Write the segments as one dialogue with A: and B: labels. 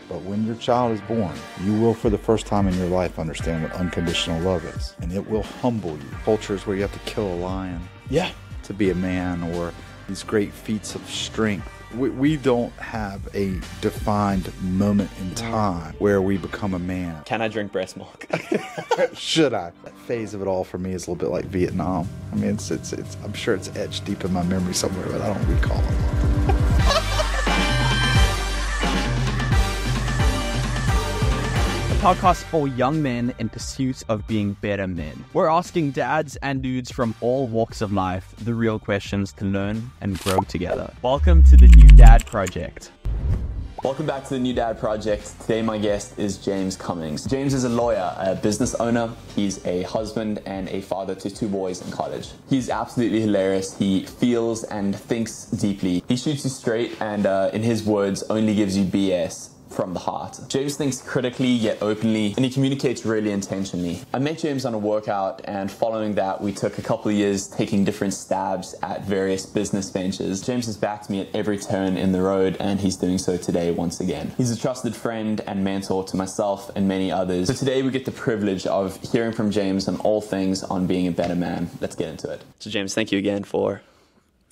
A: But when your child is born, you will for the first time in your life understand what unconditional love is. And it will humble you. Cultures where you have to kill a lion to be a man, or these great feats of strength. We don't have a defined moment in time where we become a man.
B: Can I drink breast milk?
A: Should I? That phase of it all for me is a little bit like Vietnam. I mean, it's I'm sure it's etched deep in my memory somewhere, but I don't recall it.
C: Podcast for young men in pursuit of being better men. We're asking dads and dudes from all walks of life the real questions to learn and grow together. Welcome to the New Dad Project.
B: Welcome back to the New Dad Project. Today my guest is James Cummings. James is a lawyer, a business owner. He's a husband and a father to 2 boys in college. He's absolutely hilarious. He feels and thinks deeply. He shoots you straight and, in his words, only gives you BS from the heart. James thinks critically yet openly, and he communicates really intentionally. I met James on a workout, and following that we took a couple of years taking different stabs at various business ventures. James has backed me at every turn in the road, and he's doing so today once again. He's a trusted friend and mentor to myself and many others. So today we get the privilege of hearing from James on all things on being a better man. Let's get into it. So James, thank you again for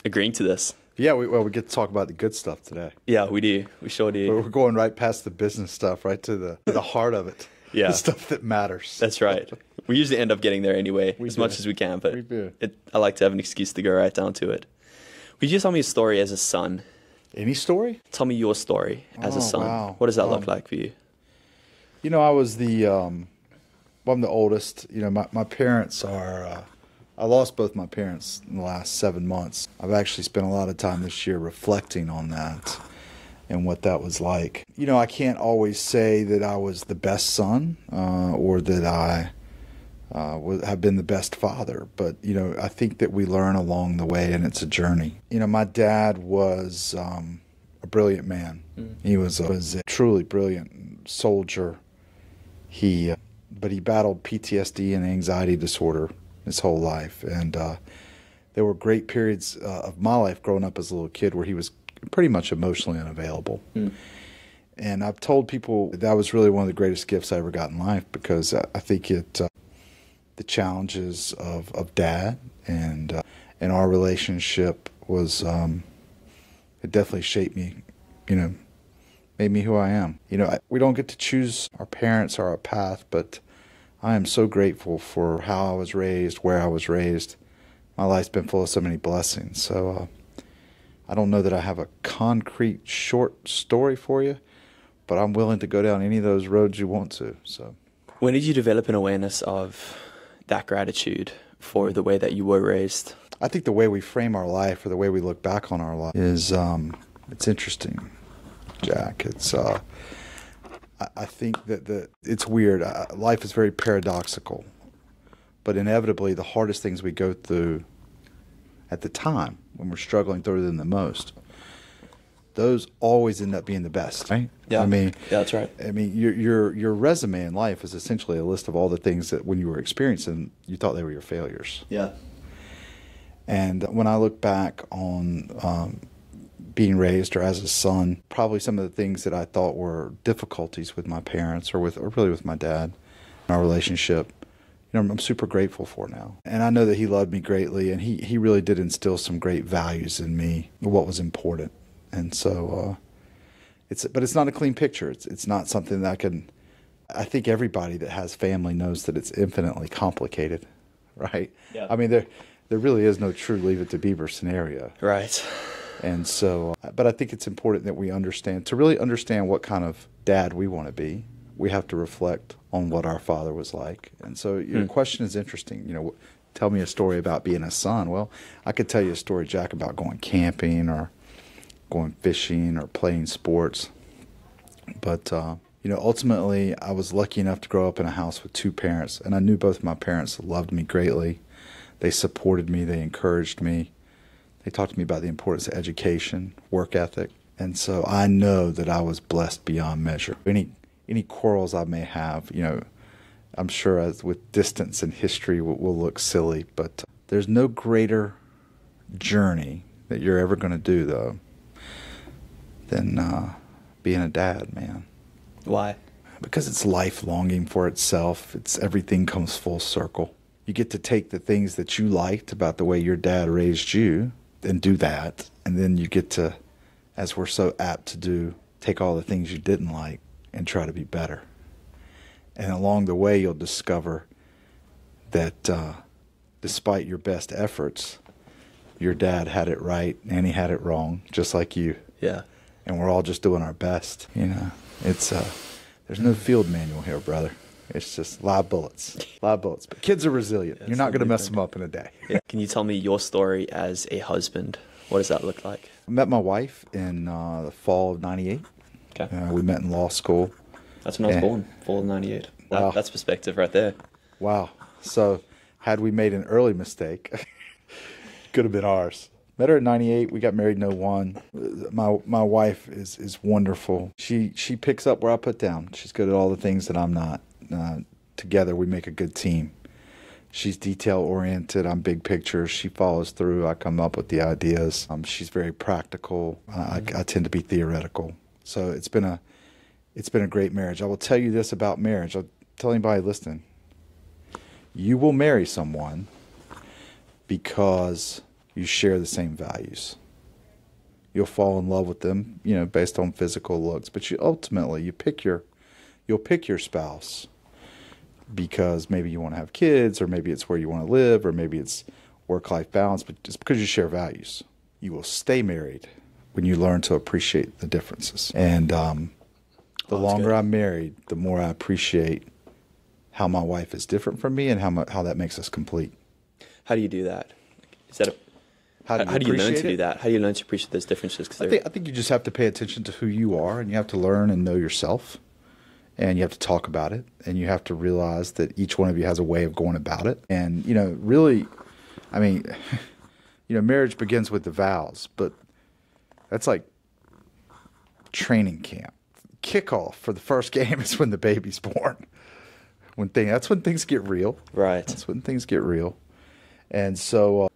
B: agreeing to this.
A: Yeah, we get to talk about the good stuff today.
B: Yeah, we do. We sure do.
A: We're going right past the business stuff, right to the heart of it.
B: Yeah.
A: The stuff that matters.
B: That's right. We usually end up getting there anyway, much as we can, but I like to have an excuse to go right down to it. Would you tell me a story as a son?
A: Any story?
B: Tell me your story as a son. Wow. What does that look like for you?
A: You know, I was I'm the oldest. You know, my parents are... I lost both my parents in the last 7 months. I've actually spent a lot of time this year reflecting on that and what that was like. You know, I can't always say that I was the best son or that I have been the best father, but, you know, I think that we learn along the way, and it's a journey. You know, my dad was a brilliant man. He was a truly brilliant soldier. But he battled PTSD and anxiety disorder his whole life, and there were great periods of my life growing up as a little kid where he was pretty much emotionally unavailable. And I've told people that was really one of the greatest gifts I ever got in life, because I think the challenges of dad and our relationship was it definitely shaped me, you know, made me who I am. You know, we don't get to choose our parents or our path, but I am so grateful for how I was raised, where I was raised. My life's been full of so many blessings. So I don't know that I have a concrete short story for you, but I'm willing to go down any of those roads you want to. So, when did you develop an awareness of that gratitude for the way that you were raised? I think the way we frame our life, or the way we look back on our life, is it's interesting, Jack. It's I think that it's weird. Life is very paradoxical, but inevitably the hardest things we go through at the time when we're struggling through them the most, those always end up being the best, right?
B: Yeah,
A: I mean,
B: yeah, that's right.
A: I mean, your resume in life is essentially a list of all the things that when you were experiencing, you thought they were your failures.
B: Yeah.
A: And when I look back on being raised, or as a son, probably some of the things that I thought were difficulties with my parents, or really with my dad, our relationship, you know, I'm super grateful for now. And I know that he loved me greatly, and he really did instill some great values in me, what was important. And so but it's not a clean picture. It's not something that I think everybody that has family knows that it's infinitely complicated, right?
B: Yeah.
A: I mean, there really is no true Leave It to Beaver scenario.
B: Right.
A: And so, but I think it's important that we to really understand what kind of dad we want to be, we have to reflect on what our father was like. And so your question is interesting. You know, tell me a story about being a son. Well, I could tell you a story, Jack, about going camping or going fishing or playing sports. But, you know, ultimately I was lucky enough to grow up in a house with 2 parents, and I knew both my parents loved me greatly. They supported me. They encouraged me. They talked to me about the importance of education, work ethic, and so I know that I was blessed beyond measure. Any quarrels I may have, you know, I'm sure as with distance and history will look silly, but there's no greater journey that you're ever going to do, though, than being a dad, man.
C: Why?
A: Because it's life longing for itself. It's everything comes full circle. You get to take the things that you liked about the way your dad raised you and do that. And then you get to, as we're so apt to do, take all the things you didn't like and try to be better. And along the way, you'll discover that despite your best efforts, your dad had it right and he had it wrong, just like you.
C: Yeah.
A: And we're all just doing our best. You know, it's there's no field manual here, brother. It's just live bullets. Live bullets. But kids are resilient.
C: Yeah,
A: You're not going to mess them up in a day.
C: Yeah. Can you tell me your story as a husband? What does that look like?
A: I met my wife in the fall of '98.
C: Okay.
A: We met in law school.
C: That's when I was born, fall of '98.
A: Wow.
C: That's perspective right there.
A: Wow. So had we made an early mistake, could have been ours. Met her in '98. We got married in '01. My wife is wonderful. She picks up where I put down. She's good at all the things that I'm not. Together we make a good team. She's detail oriented. I'm big picture. She follows through. I come up with the ideas. She's very practical. I tend to be theoretical. So it's been a great marriage. I will tell you this about marriage. I'll tell anybody listening. You will marry someone because you share the same values. You'll fall in love with them, you know, based on physical looks. But you'll pick your spouse because maybe you want to have kids, or maybe it's where you want to live, or maybe it's work-life balance. But just because you share values, you will stay married when you learn to appreciate the differences. And the longer I'm married, the more I appreciate how my wife is different from me and how that makes us complete.
C: How do you do that? Is that
A: How do
C: you learn to do that? How do you learn to appreciate those differences?
A: I think you just have to pay attention to who you are, and you have to learn and know yourself, and you have to talk about it, and you have to realize that each one of you has a way of going about it. And, you know, really, I mean, you know, marriage begins with the vows, but that's like training camp. Kickoff for the first game is when the baby's born. That's when things get real.
C: Right.
A: That's when things get real. And so,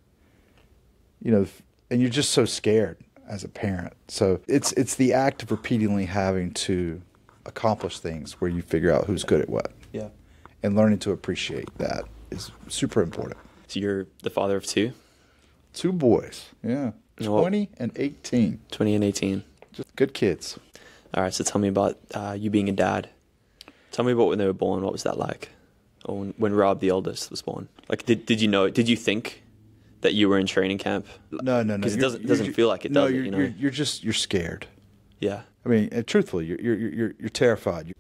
A: you know, and you're just so scared as a parent. So it's the act of repeatedly having to accomplish things where you figure out who's good at what.
C: Yeah.
A: And learning to appreciate that is super important.
C: So you're the father of two?
A: 2 boys. Yeah. 20 and 18.
C: 20 and 18.
A: Just good kids.
C: All right. So tell me about you being a dad. Tell me about when they were born. What was that like? Or when Rob, the oldest, was born? Like, did you think that you were in training camp?
A: No.
C: Because it doesn't feel like it, does it? You know?
A: You're scared.
C: Yeah.
A: I mean, truthfully, you're terrified.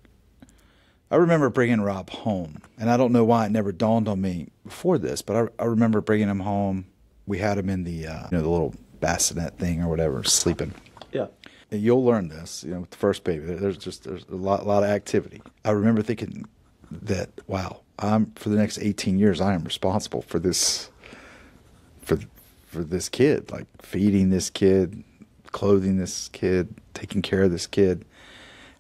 A: I remember bringing Rob home, and I don't know why it never dawned on me before this, but I remember bringing him home. We had him in the the little bassinet thing or whatever, sleeping.
C: Yeah.
A: And you'll learn this, you know, with the first baby. There's a lot of activity. I remember thinking that, wow, for the next 18 years, I am responsible for this, for this kid, like feeding this kid, clothing this kid, taking care of this kid.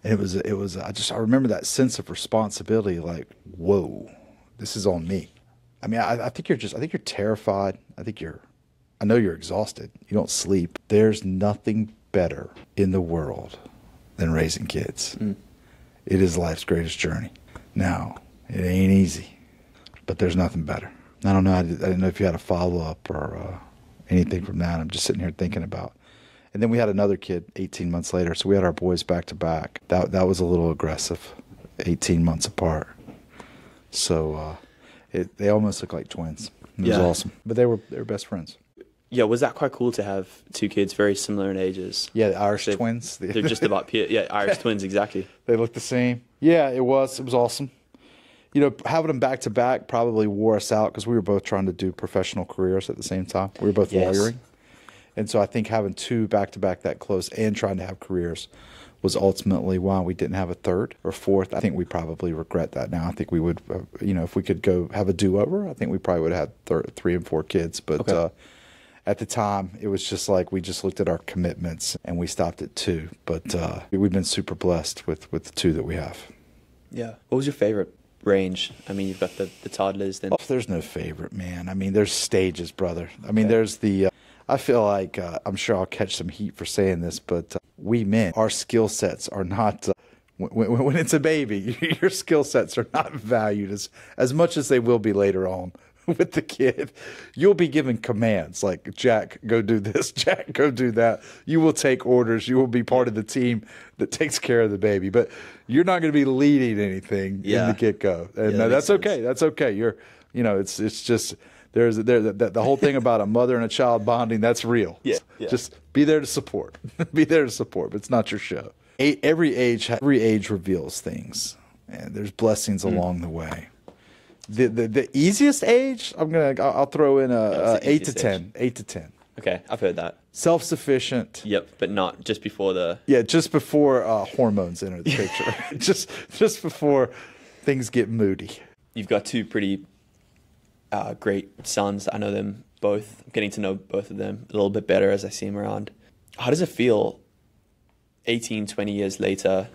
A: And it was I remember that sense of responsibility, like, whoa, this is on me. I mean, I think you're terrified. I know you're exhausted. You don't sleep. There's nothing better in the world than raising kids. It is life's greatest journey. Now, it ain't easy, but there's nothing better. I don't know. I didn't know if you had a follow-up or anything from that. I'm just sitting here thinking about. And then we had another kid 18 months later, so we had our boys back to back. That was a little aggressive, 18 months apart. So they almost look like twins. It was awesome. But they were best friends.
C: Yeah, was that quite cool to have 2 kids very similar in ages?
A: Yeah, the Irish twins.
C: They're just about Irish twins, exactly.
A: They look the same. Yeah, it was awesome. You know, having them back to back probably wore us out because we were both trying to do professional careers at the same time. We were both lawyering. And so I think having 2 back to back that close and trying to have careers was ultimately why we didn't have a third or fourth. I think we probably regret that now. I think we would, if we could go have a do-over, I think we probably would have had 3 and 4 kids. But at the time, it was just like we just looked at our commitments and we stopped at 2. But we've been super blessed with the 2 that we have.
C: Yeah. What was your favorite range? I mean, you've got the toddlers. Then
A: there's no favorite, man. I mean, there's stages, brother. I mean, there's the... I feel like I'm sure I'll catch some heat for saying this, but we men, our skill sets are not when it's a baby, your skill sets are not valued as much as they will be later on with the kid. You'll be given commands like, Jack, go do this, Jack, go do that. You will take orders. You will be part of the team that takes care of the baby, but you're not going to be leading anything in the get-go. And that's okay. That's okay. It's just the whole thing about a mother and a child bonding, that's real.
B: Yeah.
A: Just be there to support. Be there to support, but it's not your show. Every age reveals things, and there's blessings along the way. The easiest age, I'll throw in a 8 to 10. 8 to 10.
C: Okay, I've heard that.
A: Self-sufficient.
C: Yep, but not just before the...
A: Yeah, just before hormones enter the picture. just before things get moody.
C: You've got two pretty great sons. I know them both. I'm getting to know both of them a little bit better as I see them around. How does it feel 18, 20 years later,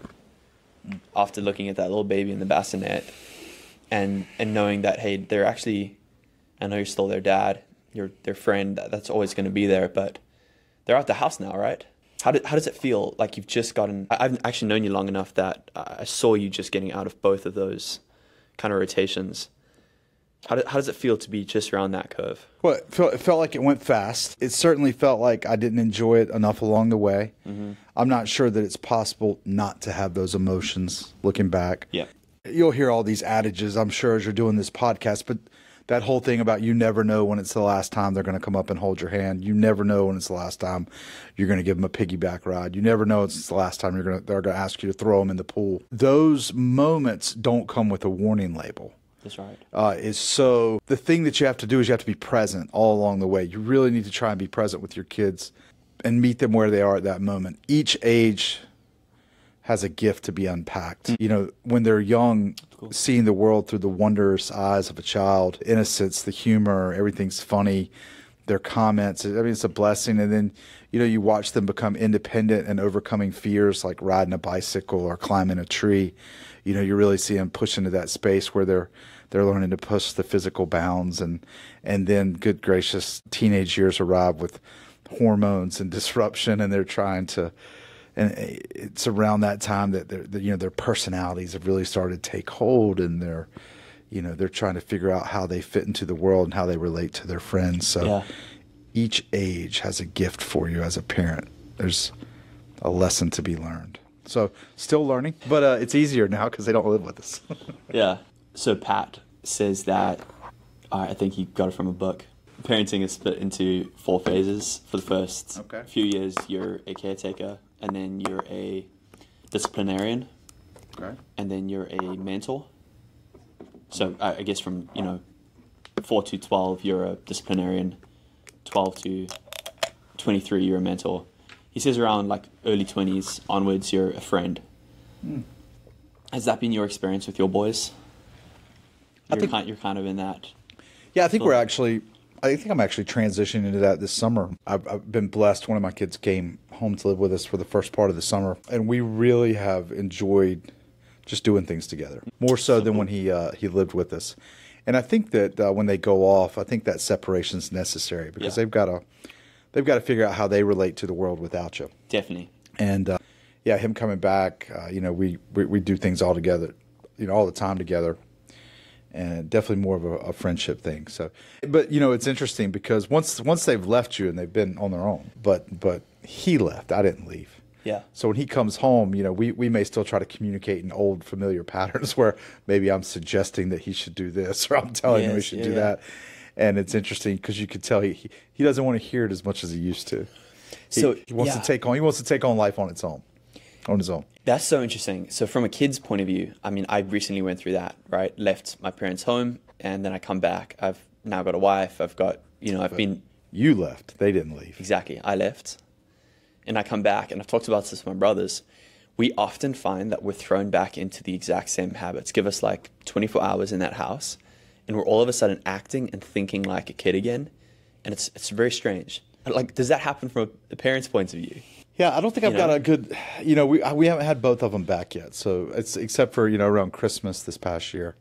C: after looking at that little baby in the bassinet and knowing that, hey, they're actually, I know you're still their dad, you're their friend, that's always going to be there, but they're out the house now, right? How does it feel like you've just gotten, I've actually known you long enough that I saw you just getting out of both of those kind of rotations. How does it feel to be just around that curve?
A: Well, it felt like it went fast. It certainly felt like I didn't enjoy it enough along the way. Mm-hmm. I'm not sure that it's possible not to have those emotions looking back.
C: Yeah.
A: You'll hear all these adages, I'm sure, as you're doing this podcast, but that whole thing about you never know when it's the last time they're going to come up and hold your hand. You never know when it's the last time you're going to give them a piggyback ride. You never know it's the last time they're going to ask you to throw them in the pool. Those moments don't come with a warning label.
C: That's right.
A: The thing that you have to do is you have to be present all along the way. You really need to try and be present with your kids and meet them where they are at that moment. Each age has a gift to be unpacked. You know, when they're young, seeing the world through the wondrous eyes of a child, innocence, the humor, everything's funny, their comments, it's a blessing. And then, you watch them become independent and overcoming fears like riding a bicycle or climbing a tree. You really see them push into that space where they're learning to push the physical bounds, and then, good gracious, teenage years arrive with hormones and disruption, and they're trying to, and it's around that time that their personalities have really started to take hold, and they're trying to figure out how they fit into the world and how they relate to their friends. So each age has a gift for you as a parent. There's a lesson to be learned. So still learning, but it's easier now because they don't live with us.
C: Yeah. So Pat says that, I think he got it from a book. Parenting is split into 4 phases. For the first few years, you're a caretaker, and then you're a disciplinarian, and then you're a mentor. So I guess from 4 to 12, you're a disciplinarian. 12 to 23, you're a mentor. He says around like early 20s onwards, you're a friend. Has that been your experience with your boys? You're kind of in that.
A: Yeah, I think I'm actually transitioning into that this summer. I've been blessed. One of my kids came home to live with us for the first part of the summer, and we really have enjoyed just doing things together, more so than when he lived with us. And I think that when they go off, I think that separation is necessary because they've got to figure out how they relate to the world without you.
C: Definitely.
A: And him coming back, we do things all together, all the time together, and definitely more of a friendship thing. So, but it's interesting because once they've left you and they've been on their own, but he left, I didn't leave.
C: Yeah.
A: So when he comes home, we may still try to communicate in old familiar patterns where maybe I'm suggesting that he should do this or I'm telling him he should do that. And it's interesting because you could tell he doesn't want to hear it as much as he used to. He wants to take on life on his own.
C: That's so interesting. So from a kid's point of view, I recently went through that, right? Left my parents' home, and then I come back. I've now got a wife. I've got,
A: You left. They didn't leave.
C: Exactly. I left. And I come back, and I've talked about this with my brothers. We often find that we're thrown back into the exact same habits. Give us like 24 hours in that house, and we're all of a sudden acting and thinking like a kid again. And it's very strange. Like, does that happen from a parent's point of view?
A: Yeah, I don't think I've got a good, we haven't had both of them back yet. So it's except for, around Christmas this past year.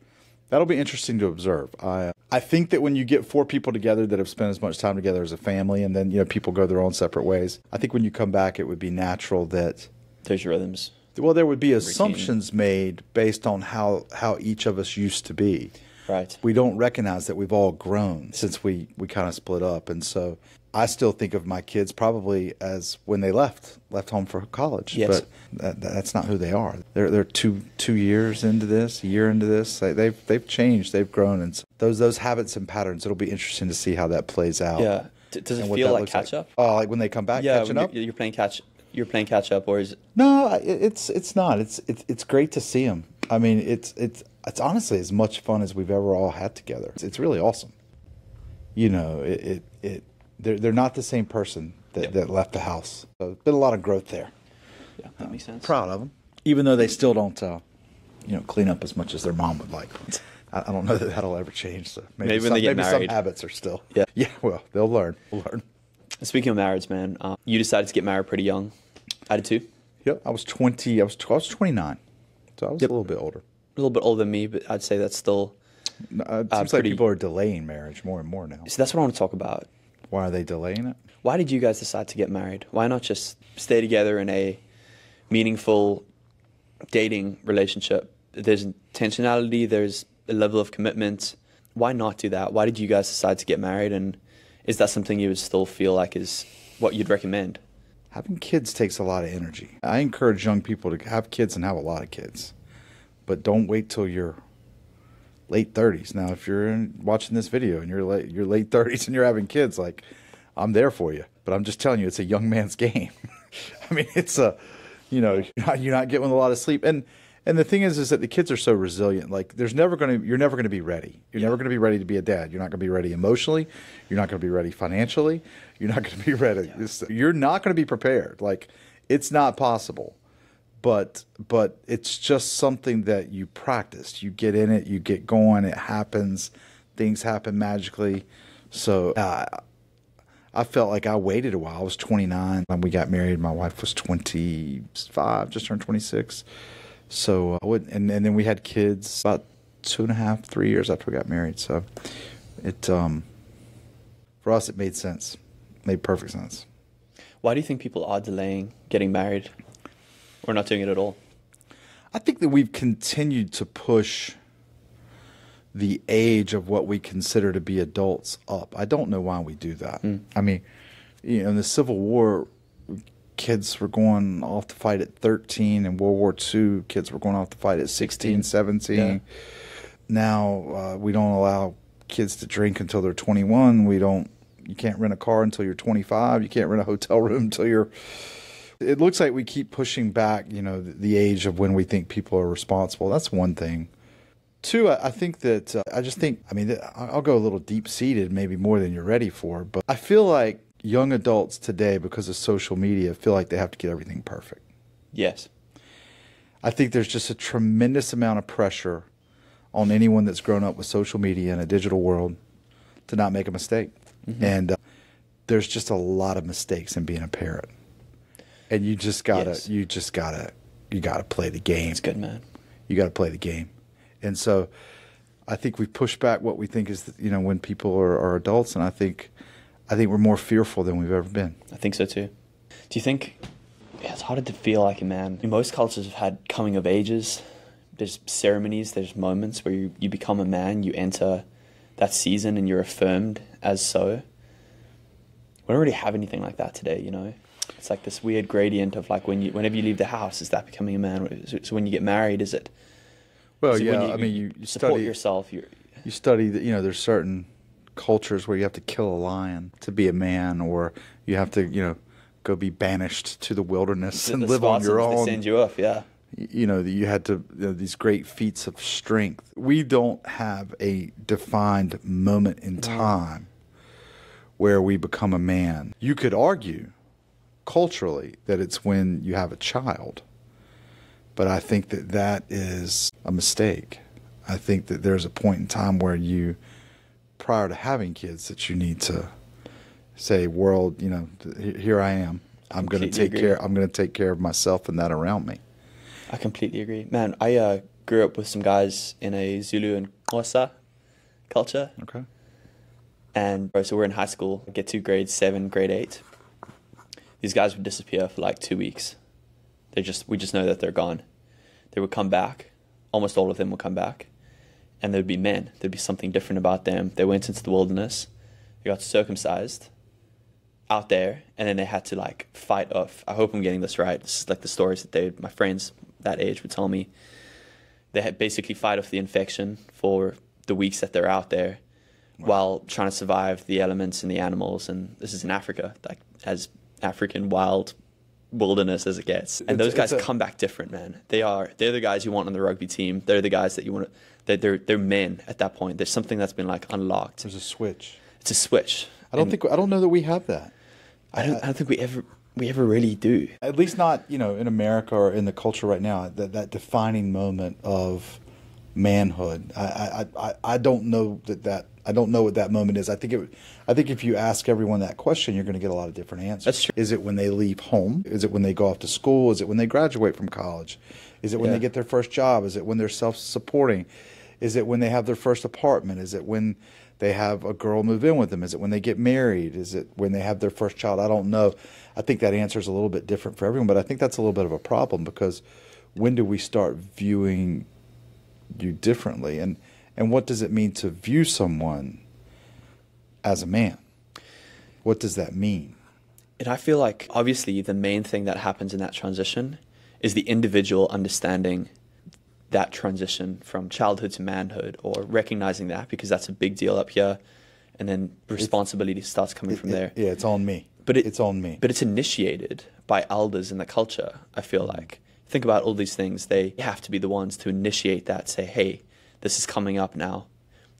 A: That'll be interesting to observe. I think that when you get 4 people together that have spent as much time together as a family, and then people go their own separate ways, I think when you come back, it would be natural that
C: there's rhythms.
A: Well, there would be assumptions made based on how each of us used to be.
C: Right.
A: We don't recognize that we've all grown since we kind of split up. And so I still think of my kids probably as when they left home for college.
C: Yes.
A: But that's not who they are. They're 2 years into this, a year into this. They've changed, they've grown. And so those habits and patterns, it'll be interesting to see how that plays out.
C: Yeah. Does it feel like catch up?
A: Oh, like when they come back, catching up?
C: You're playing catch up, or is it?
A: No, it's not. It's great to see them. I mean, it's honestly as much fun as we've ever all had together. It's really awesome. You know, they're not the same person that left the house. So there's been a lot of growth there.
C: Yeah, that makes sense.
A: Proud of them, even though they still don't, clean up as much as their mom would like. I don't know that that'll ever change. So maybe
C: when they get married,
A: some habits are still.
C: Yeah.
A: Yeah. Well, they'll learn. We'll learn.
C: Speaking of marriage, man, you decided to get married pretty young. I did too.
A: Yep. I was 20. I was 29. So I was a little bit older.
C: A little bit older than me, but I'd say that's still.
A: It seems like people are delaying marriage more and more now.
C: So that's what I want to talk about.
A: Why are they delaying it?
C: Why did you guys decide to get married? Why not just stay together in a meaningful dating relationship? There's intentionality, there's a level of commitment. Why not do that? Why did you guys decide to get married? And is that something you would still feel like is what you'd recommend?
A: Having kids takes a lot of energy. I encourage young people to have kids and have a lot of kids. But don't wait till you're late 30s. Now, if you're watching this video and you're late 30s and you're having kids, like, I'm there for you. But I'm just telling you, it's a young man's game. I mean, it's you're not getting a lot of sleep. And the thing is that the kids are so resilient. Like, you're never going to be ready. You're never going to be ready to be a dad. You're not going to be ready emotionally. You're not going to be ready financially. You're not going to be ready. Yeah. You're not going to be prepared. Like, it's not possible. But it's just something that you practice. You get in it. You get going. It happens. Things happen magically. So I felt like I waited a while. I was 29 when we got married. My wife was 25, just turned 26. So and then we had kids about 2.5, 3 years after we got married. So it for us it made sense, made perfect sense.
C: Why do you think people are delaying getting married, or not doing it at all?
A: I think that we've continued to push the age of what we consider to be adults up. I don't know why we do that. I mean, in the Civil War, kids were going off to fight at 13. In World War II, kids were going off to fight at 16, 17. Yeah. Now, we don't allow kids to drink until they're 21. You can't rent a car until you're 25. You can't rent a hotel room until you're... It looks like we keep pushing back, the age of when we think people are responsible. That's one thing. Two, I think that, I'll go a little deep-seated, maybe more than you're ready for, but I feel like young adults today, because of social media, feel like they have to get everything perfect.
C: Yes.
A: I think there's just a tremendous amount of pressure on anyone that's grown up with social media in a digital world to not make a mistake. Mm-hmm. And there's just a lot of mistakes in being a parent. And you gotta play the game.
C: That's good, man.
A: You gotta play the game. And so I think we push back what we think is, when people are adults, and I think we're more fearful than we've ever been.
C: I think so too. Do you think it's harder to feel like a man? Most cultures have had coming of ages. There's ceremonies, there's moments where you become a man, you enter that season and you're affirmed as so. We don't really have anything like that today, It's like this weird gradient of like whenever you leave the house, is that becoming a man? So when you get married, is it?
A: Well,
C: so
A: yeah,
C: you support yourself. You
A: study that, there's certain cultures where you have to kill a lion to be a man, or you have to, go be banished to the wilderness and live on your own.
C: They send you off, yeah.
A: You had to, these great feats of strength. We don't have a defined moment in time where we become a man. You could argue culturally that it's when you have a child, but I think that is a mistake. I think that there's a point in time where prior to having kids, that you need to say, world, here I am. I'm going to take care of myself and that around me.
C: I completely agree. Man, I grew up with some guys in a Zulu and Xhosa culture.
A: Okay.
C: And so we're in high school, get to grade 7, grade 8. These guys would disappear for like 2 weeks.
B: We just know that they're gone. They would come back. Almost all of them would come back. And there'd be men. There'd be something different about them. They went into the wilderness. They got circumcised out there. And then they had to like fight off. I hope I'm getting this right. This is like the stories that my friends that age would tell me. They had basically fight off the infection for the weeks that they're out there. Wow. While trying to survive the elements and the animals. And this is in Africa, like as African wild wilderness as it gets. And those guys come back different, man. They're the guys you want on the rugby team. They're the guys that you want to, they're men at that point. There's something that's been like unlocked.
A: There's a switch.
B: It's a switch.
A: I don't know that we have that.
B: I don't think we ever really do.
A: At least not, in America or in the culture right now, that defining moment of manhood. I don't know I don't know what that moment is. I think if you ask everyone that question, you're going to get a lot of different answers.
B: That's true.
A: Is it when they leave home? Is it when they go off to school? Is it when they graduate from college? Is it when they get their first job? Is it when they're self-supporting? Is it when they have their first apartment? Is it when they have a girl move in with them? Is it when they get married? Is it when they have their first child? I don't know. I think that answer is a little bit different for everyone, but I think that's a little bit of a problem, because when do we start viewing you differently? And what does it mean to view someone as a man? What does that mean?
B: And I feel like obviously the main thing that happens in that transition is the individual understanding that transition from childhood to manhood, or recognizing that, because that's a big deal up here, and then responsibility starts coming from there.
A: Yeah, it's on me. It's on me.
B: But it's initiated by elders in the culture, I feel like. Think about all these things. They have to be the ones to initiate that, say, hey, this is coming up now.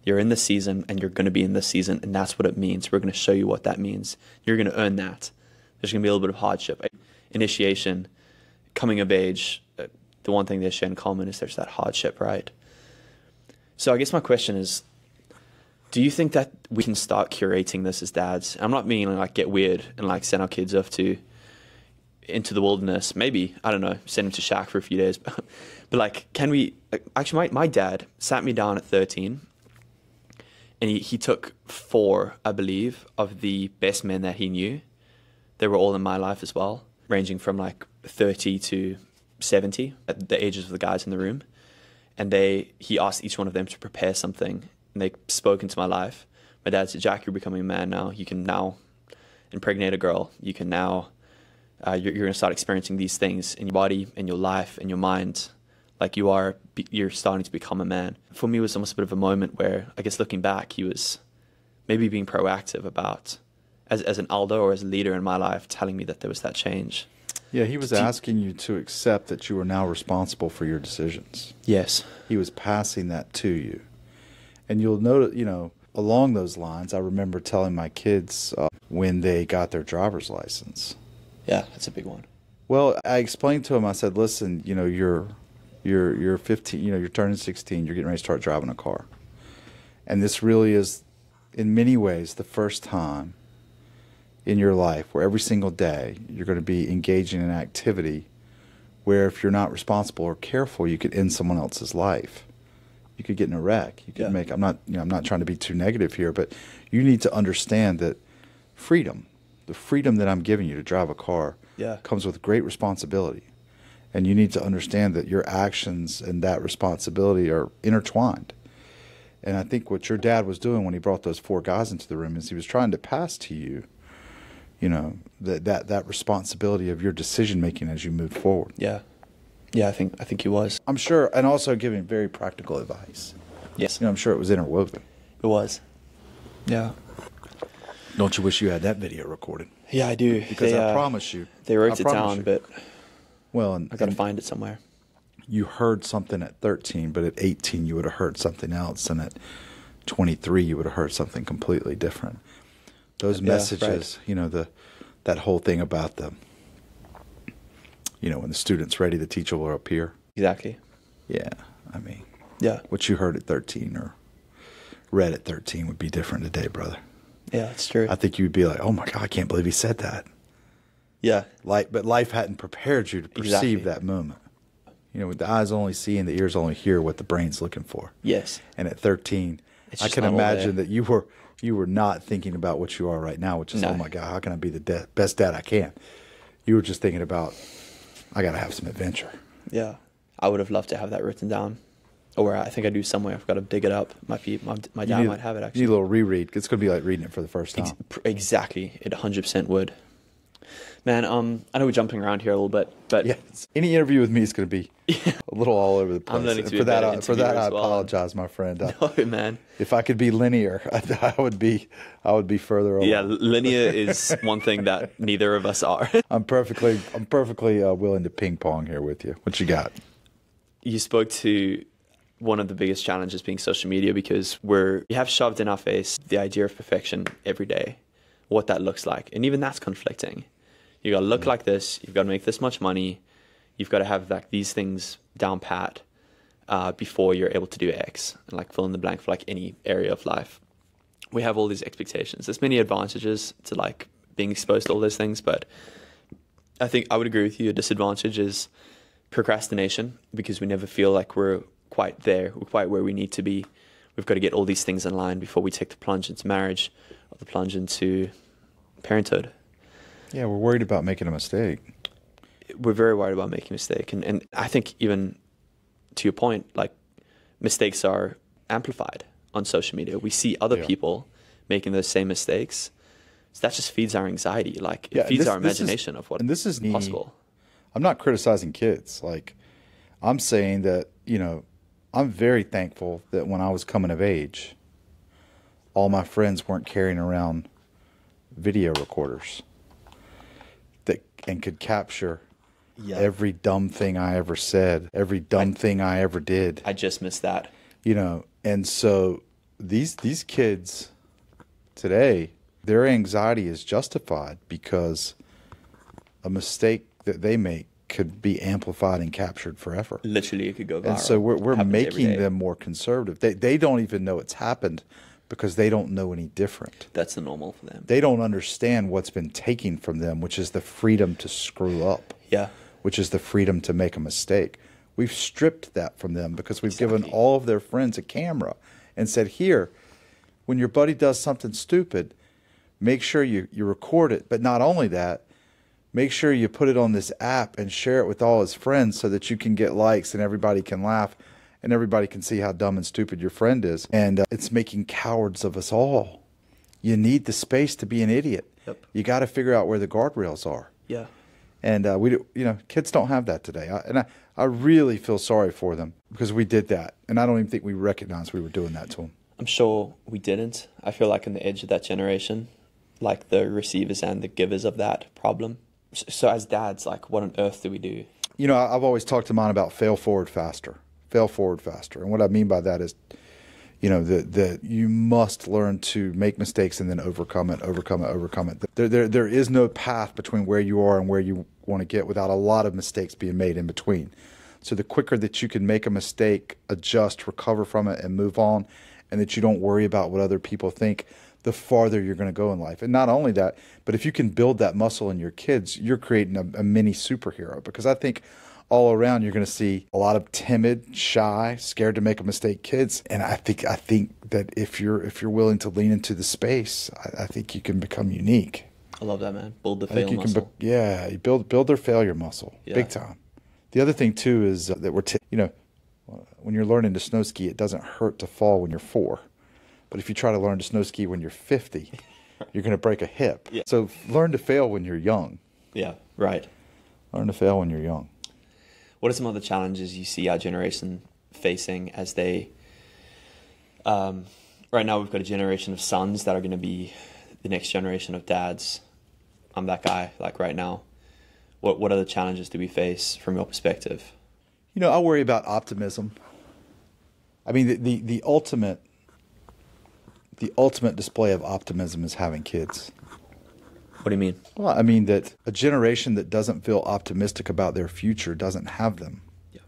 B: You're in this season, and you're going to be in this season, and that's what it means. We're going to show you what that means. You're going to earn that. There's going to be a little bit of hardship. Initiation, coming of age, the one thing they share in common is there's that hardship, right? So I guess my question is, do you think that we can start curating this as dads? I'm not meaning like get weird and like send our kids off into the wilderness. Maybe, I don't know, send them to shack for a few days. But like, can we, actually my dad sat me down at 13, and he took 4, I believe, of the best men that he knew. They were all in my life as well, ranging from like 30 to 70 at the ages of the guys in the room. And he asked each one of them to prepare something, and they spoke into my life. My dad said, Jack, you're becoming a man now. You can now impregnate a girl. You can now, you're going to start experiencing these things in your body, in your life, in your mind. Like you're starting to become a man. For me, it was almost a bit of a moment where, I guess looking back, he was maybe being proactive about, as an elder or as a leader in my life, telling me that there was that change.
A: Yeah, he was asking you to accept that you were now responsible for your decisions.
B: Yes.
A: He was passing that to you. And you'll notice, along those lines, I remember telling my kids when they got their driver's license.
B: Yeah, that's a big one.
A: Well, I explained to them, I said, listen, you're 15, you're turning 16, you're getting ready to start driving a car. And this really is, in many ways, the first time in your life where every single day you're going to be engaging in an activity where, if you're not responsible or careful, you could end someone else's life. You could get in a wreck. You could make, I'm not trying to be too negative here, but you need to understand that the freedom that I'm giving you to drive a car comes with great responsibility. And you need to understand that your actions and that responsibility are intertwined. And I think what your dad was doing when he brought those 4 guys into the room is he was trying to pass to you, that responsibility of your decision making as you move forward.
B: Yeah, I think he was.
A: I'm sure, and also giving very practical advice.
B: Yes,
A: I'm sure it was interwoven.
B: It was. Yeah.
A: Don't you wish you had that video recorded?
B: Yeah, I do.
A: Because I promise you,
B: they wrote it down, but I got to find it somewhere.
A: You heard something at 13, but at 18 you would have heard something else, and at 23 you would have heard something completely different. Those messages, right. That whole thing about when the student's ready, the teacher will appear.
B: Exactly.
A: Yeah, what you heard at 13 or read at 13 would be different today, brother.
B: Yeah, it's true.
A: I think you'd be like, oh my God, I can't believe he said that.
B: Yeah.
A: But life hadn't prepared you to perceive that moment. With the eyes only see and the ears only hear what the brain's looking for.
B: Yes.
A: And at 13, I can imagine that you were not thinking about what you are right now, which is, oh my God, how can I be the best dad I can? You were just thinking about I got to have some adventure.
C: Yeah. I would have loved to have that written down. Or I think I do somewhere. I've got to dig it up. Might be my dad might have it, actually.
A: You need a little reread. It's going to be like reading it for the first time.
C: Exactly. It 100% would. Man, I know we're jumping around here a little bit, but
A: yeah, any interview with me is going to be a little all over the place.
C: I'm learning to be
A: for
C: a
A: that.
C: better
A: For that, I
C: as well.
A: apologize, my friend.
C: No, man.
A: If I could be linear, I would be further along.
C: Yeah, linear is one thing that neither of us are.
A: I'm perfectly willing to ping pong here with you. What you got?
C: You spoke to one of the biggest challenges being social media, because we have shoved in our face the idea of perfection every day, what that looks like, and even that's conflicting. You got to look like this. You've got to make this much money. You've got to have like these things down pat before you're able to do X, and like fill in the blank for like any area of life. We have all these expectations. There's many advantages to like being exposed to all those things, but I think I would agree with you. A disadvantage is procrastination, because we never feel like we're quite there. We're quite where we need to be. We've got to get all these things in line before we take the plunge into marriage or the plunge into parenthood.
A: Yeah, we're worried about making a mistake.
C: We're very worried about making a mistake. And I think, even to your point, like, mistakes are amplified on social media. We see other people making those same mistakes. So that just feeds our anxiety. Like, it feeds our imagination of what is possible.
A: I'm not criticizing kids. Like, I'm saying that, I'm very thankful that when I was coming of age, all my friends weren't carrying around video recorders and could capture every dumb thing I ever said, every dumb thing I ever did.
C: I just missed that.
A: And so these kids today, their anxiety is justified because a mistake that they make could be amplified and captured forever.
C: Literally, it could go viral.
A: And so we're making them more conservative. They don't even know it's happened, because they don't know any different.
C: That's the normal for them.
A: They don't understand what's been taken from them, which is the freedom to screw up.
C: Yeah.
A: Which is the freedom to make a mistake. We've stripped that from them because we've given all of their friends a camera and said, here, when your buddy does something stupid, make sure you record it. But not only that, make sure you put it on this app and share it with all his friends so that you can get likes and everybody can laugh and everybody can see how dumb and stupid your friend is. And it's making cowards of us all. You need the space to be an idiot.
C: Yep.
A: You got to figure out where the guardrails are.
C: Yeah.
A: And kids don't have that today. I really feel sorry for them because we did that. And I don't even think we recognized we were doing that to them.
C: I'm sure we didn't. I feel like on the edge of that generation, like the receivers and the givers of that problem. So as dads, like, what on earth do we do?
A: I've always talked to mine about fail forward faster. Fail forward faster. And what I mean by that is, that you must learn to make mistakes and then overcome it. There is no path between where you are and where you want to get without a lot of mistakes being made in between. So the quicker that you can make a mistake, adjust, recover from it, and move on, and that you don't worry about what other people think, the farther you're going to go in life. And not only that, but if you can build that muscle in your kids, you're creating a mini superhero. Because I think all around you're going to see a lot of timid, shy, scared to make a mistake kids. And I think that if you're willing to lean into the space, I think you can become unique.
C: I love that, man. Build the fail muscle.
A: You build their failure muscle, big time. The other thing too is that when you're learning to snow ski, it doesn't hurt to fall when you're 4. But if you try to learn to snow ski when you're 50, you're going to break a hip. Yeah. So learn to fail when you're young.
C: Yeah, right.
A: Learn to fail when you're young.
C: What are some other challenges you see our generation facing as they... right now we've got a generation of sons that are going to be the next generation of dads. I'm that guy, like, right now. What other challenges do we face from your perspective?
A: I worry about optimism. I mean, the ultimate display of optimism is having kids.
C: What do you mean?
A: Well, I mean that a generation that doesn't feel optimistic about their future doesn't have them.
C: Yeah.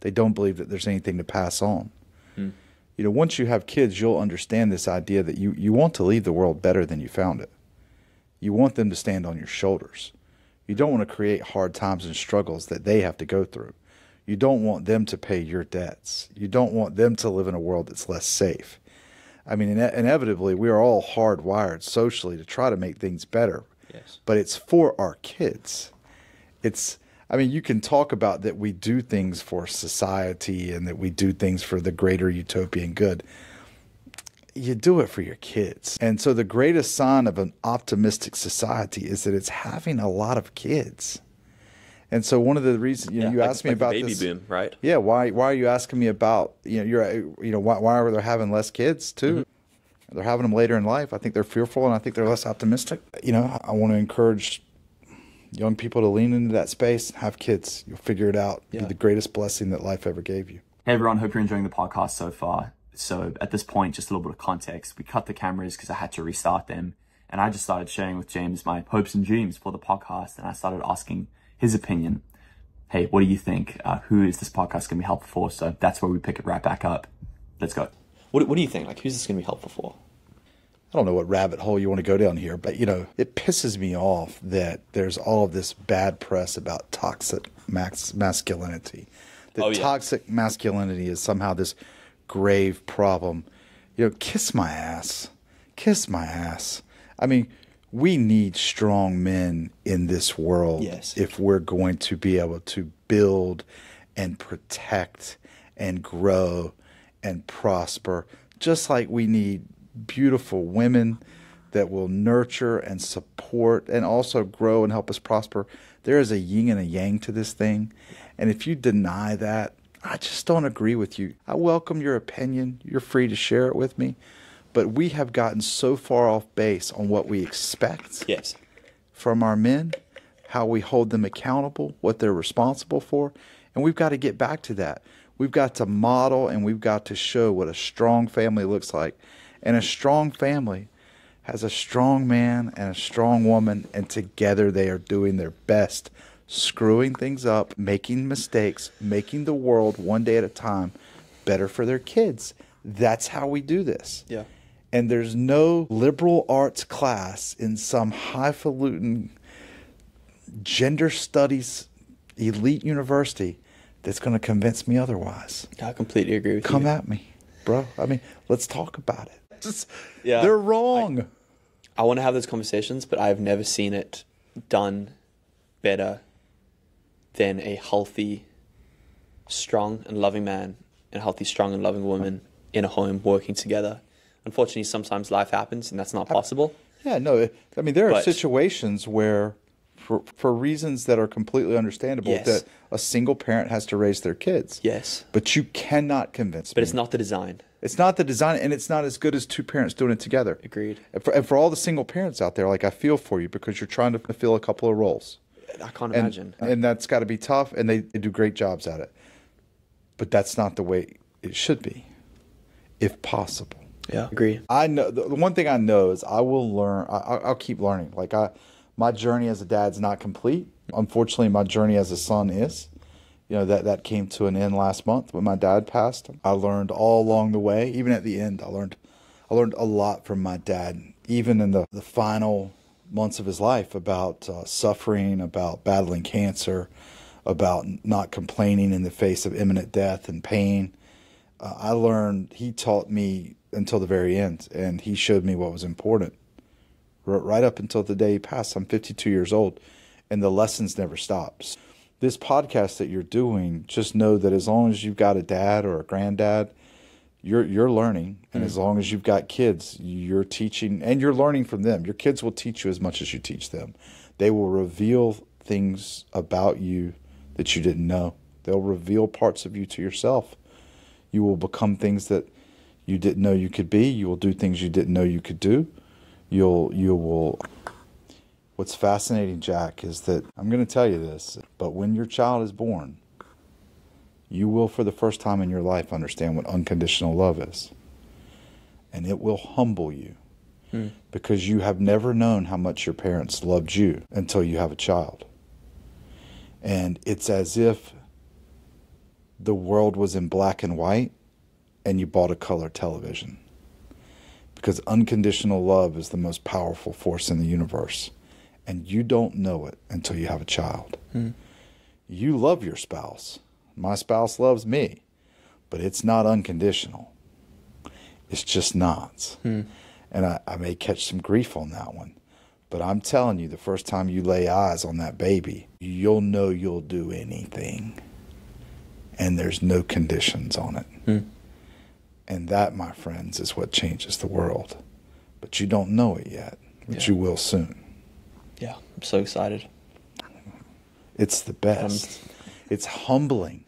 A: They don't believe that there's anything to pass on. Once you have kids, you'll understand this idea that you want to leave the world better than you found it. You want them to stand on your shoulders. You don't want to create hard times and struggles that they have to go through. You don't want them to pay your debts. You don't want them to live in a world that's less safe. I mean, inevitably, we are all hardwired socially to try to make things better.
C: Yes.
A: But it's for our kids. I mean, you can talk about that we do things for society and that we do things for the greater utopian good. You do it for your kids. And so the greatest sign of an optimistic society is that it's having a lot of kids. And so one of the reasons, you asked me about
D: baby
A: this.
D: boom, right?
A: Yeah. Why are you asking me about, why are they having less kids too? Mm-hmm. They're having them later in life. I think they're fearful and I think they're less optimistic. I want to encourage young people to lean into that space, have kids. You'll figure it out. Yeah. Be the greatest blessing that life ever gave you.
C: Hey everyone, hope you're enjoying the podcast so far. So at this point, just a little bit of context. We cut the cameras because I had to restart them. And I just started sharing with James my hopes and dreams for the podcast. And I started asking his opinion. Hey, what do you think? Who is this podcast going to be helpful for? So that's where we pick it right back up. Let's go.
D: What do you think? Like, who's this going to be helpful for?
A: I don't know what rabbit hole you want to go down here, but, it pisses me off that there's all of this bad press about toxic masculinity. Toxic masculinity is somehow this grave problem. Kiss my ass. Kiss my ass. I mean, we need strong men in this world if we're going to be able to build and protect and grow and prosper, just like we need beautiful women that will nurture and support and also grow and help us prosper. There is a yin and a yang to this thing. And if you deny that, I just don't agree with you. I welcome your opinion. You're free to share it with me. But we have gotten so far off base on what we expect from our men, how we hold them accountable, what they're responsible for. And we've got to get back to that. We've got to model and we've got to show what a strong family looks like. And a strong family has a strong man and a strong woman, and together they are doing their best, screwing things up, making mistakes, making the world one day at a time better for their kids. That's how we do this.
D: Yeah.
A: And there's no liberal arts class in some highfalutin gender studies elite university that's going to convince me otherwise.
D: I completely agree with you.
A: Come at me, bro. I mean, let's talk about it. They're wrong.
D: I want to have those conversations, but I've never seen it done better than a healthy, strong and loving man and a healthy, strong and loving woman in a home working together. Unfortunately, sometimes life happens and that's not possible.
A: Yeah, no. I mean, there are situations where, for reasons that are completely understandable, that a single parent has to raise their kids.
D: Yes.
A: But you cannot convince me.
D: But it's not the design.
A: It's not the design, and it's not as good as two parents doing it together.
D: Agreed.
A: And for all the single parents out there, I feel for you because you're trying to fill a couple of roles.
D: I can't imagine.
A: And that's got to be tough, and they do great jobs at it. But that's not the way it should be, if possible.
D: Yeah, agree.
A: I know the one thing I know is I will learn. I'll keep learning. My journey as a dad's not complete. Unfortunately, my journey as a son is. That came to an end last month when my dad passed. I learned all along the way, even at the end. I learned a lot from my dad, even in the final months of his life, about suffering, about battling cancer, about not complaining in the face of imminent death and pain. I learned. He taught me until the very end, and he showed me what was important right up until the day he passed. I'm 52 years old, and the lessons never stopped. This podcast that you're doing, just know that as long as you've got a dad or a granddad, you're learning, and as long as you've got kids, you're teaching, and you're learning from them. Your kids will teach you as much as you teach them. They will reveal things about you that you didn't know. They'll reveal parts of you to yourself. You will become things that you didn't know you could be. You will do things you didn't know you could do. You will. What's fascinating, Jack, is that I'm going to tell you this, but when your child is born, you will, for the first time in your life, understand what unconditional love is. And it will humble you because you have never known how much your parents loved you until you have a child. And it's as if the world was in black and white and you bought a color television. Because unconditional love is the most powerful force in the universe. And you don't know it until you have a child. You love your spouse. My spouse loves me. But it's not unconditional. It's just not. And I may catch some grief on that one. But I'm telling you, the first time you lay eyes on that baby, you'll know you'll do anything. And there's no conditions on it. And that, my friends, is what changes the world. But you don't know it yet, but you will soon.
D: Yeah, I'm so excited.
A: It's the best. It's humbling.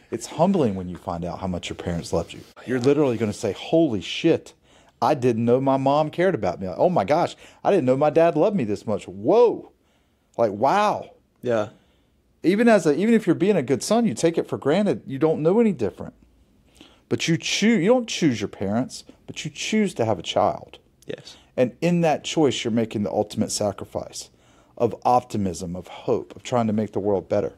A: It's humbling when you find out how much your parents loved you. You're literally going to say, holy shit, I didn't know my mom cared about me. Like, oh my gosh, I didn't know my dad loved me this much. Whoa. Like, wow.
D: Yeah.
A: Even if you're being a good son, you take it for granted. You don't know any different. But you don't choose your parents, but you choose to have a child.
D: Yes.
A: And in that choice, you're making the ultimate sacrifice of optimism, of hope, of trying to make the world better.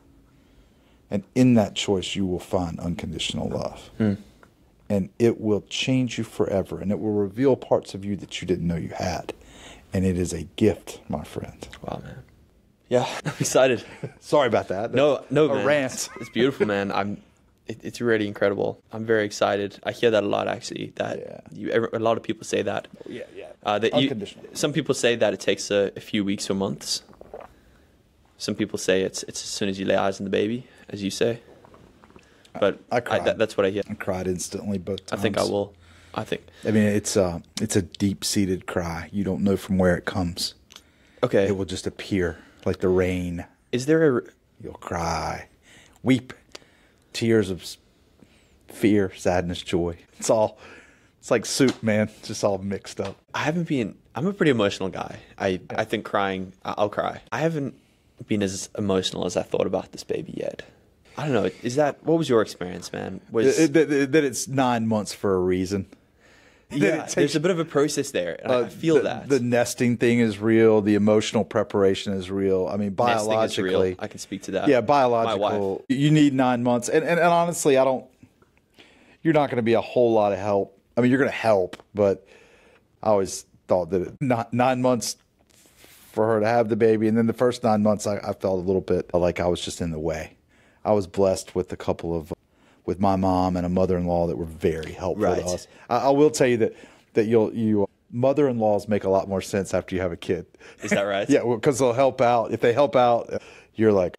A: And in that choice, you will find unconditional love. And it will change you forever. And it will reveal parts of you that you didn't know you had. And it is a gift, my friend.
D: Wow, man. Yeah, I'm excited.
A: Sorry about that.
D: No, man.
A: A rant.
D: It's beautiful, man. It's really incredible. I'm very excited. I hear that a lot, actually. A lot of people say that.
A: Yeah.
D: Unconditional. Some people say that it takes a few weeks or months. Some people say it's as soon as you lay eyes on the baby, as you say. But
A: I cried.
D: That's what I hear.
A: I cried instantly both times.
D: I think I will. I mean,
A: it's a deep-seated cry. You don't know from where it comes.
D: Okay.
A: It will just appear like the rain.
D: Is there
A: You'll cry, weep, tears of fear, sadness, joy. It's like soup, man. It's just all mixed up.
D: I'm a pretty emotional guy. I think crying, I'll cry. I haven't been as emotional as I thought about this baby yet. I don't know. What was your experience, man?
A: That it's 9 months for a reason.
D: Yeah, there's a bit of a process there. And I feel that.
A: The nesting thing is real. The emotional preparation is real. I mean, biologically.
D: Nesting is real. I can speak to that.
A: Yeah, biological. You need 9 months. And honestly, you're not going to be a whole lot of help. I mean, you're going to help, but I always thought that 9 months for her to have the baby. And then the first 9 months, I felt a little bit like I was just in the way. I was blessed with with my mom and a mother-in-law that were very helpful to us. I will tell you that mother-in-laws make a lot more sense after you have a kid.
D: Is that right?
A: Yeah, because they'll help out. If they help out, you're like,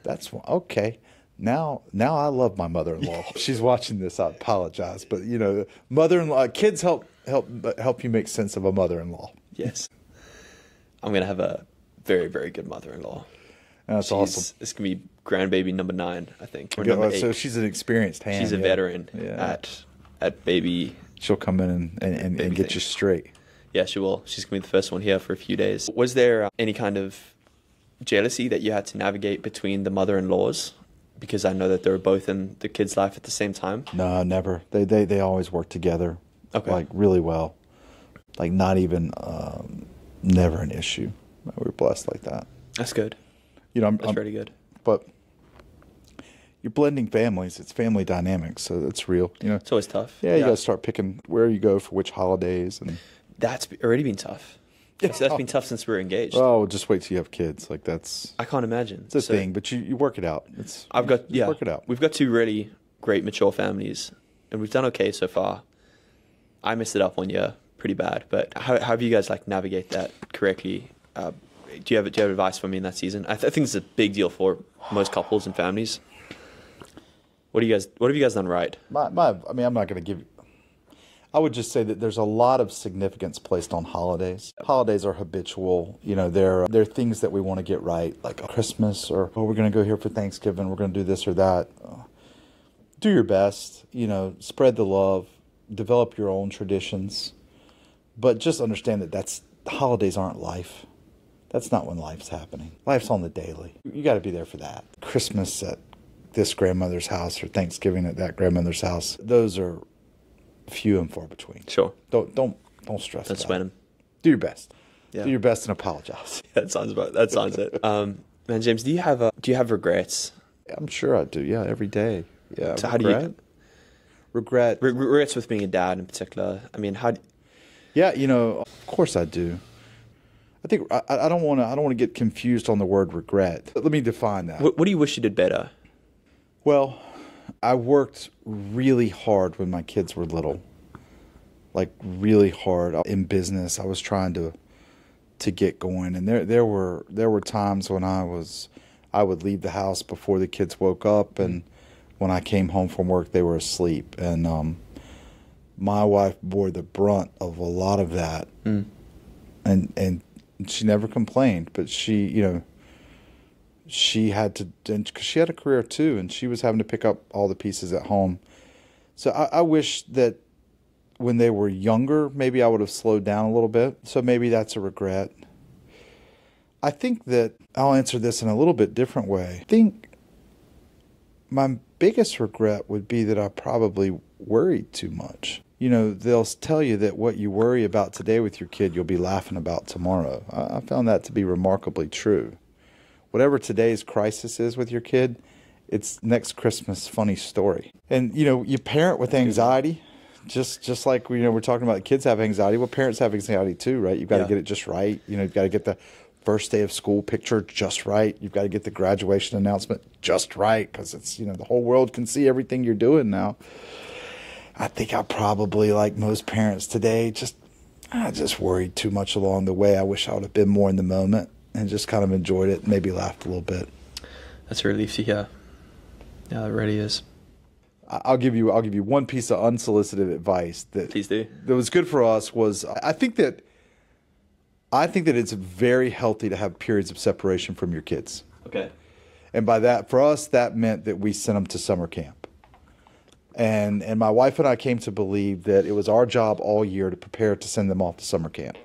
A: that's okay. Now I love my mother-in-law. She's watching this. I apologize, but mother-in-law, kids help you make sense of a mother-in-law.
D: Yes, I'm gonna have a very, very good mother-in-law.
A: That's awesome.
D: It's gonna be grandbaby number 9, I think. Or
A: so she's an experienced hand.
D: She's a veteran at baby.
A: She'll come in and get you straight.
D: Yeah, she will. She's gonna be the first one here for a few days. Was there any kind of jealousy that you had to navigate between the mother-in-laws? Because I know that they were both in the kid's life at the same time.
A: No, never. They always work together.
D: Okay.
A: Like really well. Like not even never an issue. We're blessed like that.
D: That's good. That's really good.
A: But you're blending families. It's family dynamics, so that's real.
D: It's always tough.
A: Yeah, you got to start picking where you go for which holidays, and
D: that's already been tough. Yeah. So that's been tough since we were engaged.
A: Oh, just wait till you have kids. Like that's.
D: I can't imagine.
A: It's a thing, but you work it out. Work it out.
D: We've got 2 really great mature families, and we've done okay so far. I messed it up 1 year pretty bad, but how have you guys navigate that correctly? Do you have advice for me in that season? I think it's a big deal for most couples and families. What have you guys done right?
A: I mean, I'm not going to give. I would just say that there's a lot of significance placed on holidays. Holidays are habitual. They're things that we want to get right, like Christmas or we're going to go here for Thanksgiving. We're going to do this or that. Do your best. Spread the love. Develop your own traditions, but just understand that holidays aren't life. That's not when life's happening. Life's on the daily. You got to be there for that. Christmas at this grandmother's house or Thanksgiving at that grandmother's house. Those are few and far between.
D: Sure.
A: Don't stress.
D: Don't sweat them.
A: Do your best.
D: Yeah.
A: Do your best and apologize.
D: That sounds it. Man, James, do you have regrets?
A: I'm sure I do. Yeah, every day. Yeah.
D: So how do you
A: regret
D: regrets with being a dad in particular? I mean,
A: Yeah, of course I do. I think I don't want to get confused on the word regret. Let me define that.
D: What do you wish you did better?
A: Well, I worked really hard when my kids were little. Like really hard in business. I was trying to to get going. And there were times when I would leave the house before the kids woke up, and when I came home from work, they were asleep. And my wife bore the brunt of a lot of that, and she never complained. But she had to, because she had a career too, and she was having to pick up all the pieces at home. So I wish that when they were younger, maybe I would have slowed down a little bit. So maybe that's a regret. I think that I'll answer this in a little bit different way. I think my biggest regret would be that I probably worried too much. They'll tell you that what you worry about today with your kid, you'll be laughing about tomorrow. I found that to be remarkably true. Whatever today's crisis is with your kid, it's next Christmas funny story. And, you parent with anxiety, just like, we're talking about kids have anxiety. Well, parents have anxiety too, right? You've got to get it just right. You've got to get the first day of school picture just right. You've got to get the graduation announcement just right, because it's, the whole world can see everything you're doing now. I think I probably, like most parents today, I just worried too much along the way. I wish I would have been more in the moment and just kind of enjoyed it, and maybe laughed a little bit.
D: That's a relief to hear. Yeah, it really is.
A: I'll give you one piece of unsolicited advice that
D: Please do.
A: That was good for us. Was I think that it's very healthy to have periods of separation from your kids.
D: Okay.
A: And by that, for us, that meant that we sent them to summer camp. And my wife and I came to believe that it was our job all year to prepare to send them off to summer camp.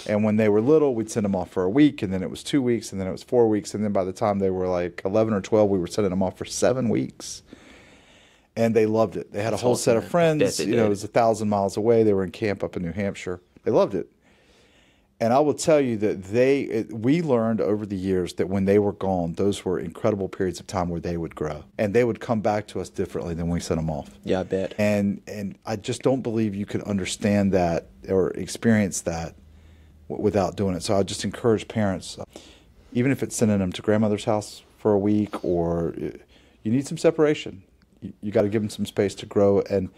A: And when they were little, we'd send them off for a week, and then it was 2 weeks, and then it was 4 weeks, and then by the time they were like 11 or 12, we were sending them off for 7 weeks. And they loved it. They had a whole set of friends. It was 1,000 miles away. They were in camp up in New Hampshire. They loved it. And I will tell you that we learned over the years that when they were gone, those were incredible periods of time where they would grow. And they would come back to us differently than when we sent them off.
D: Yeah, I bet.
A: And I just don't believe you could understand that or experience that without doing it. So I just encourage parents, even if it's sending them to grandmother's house for a week, or you need some separation. You got to give them some space to grow. And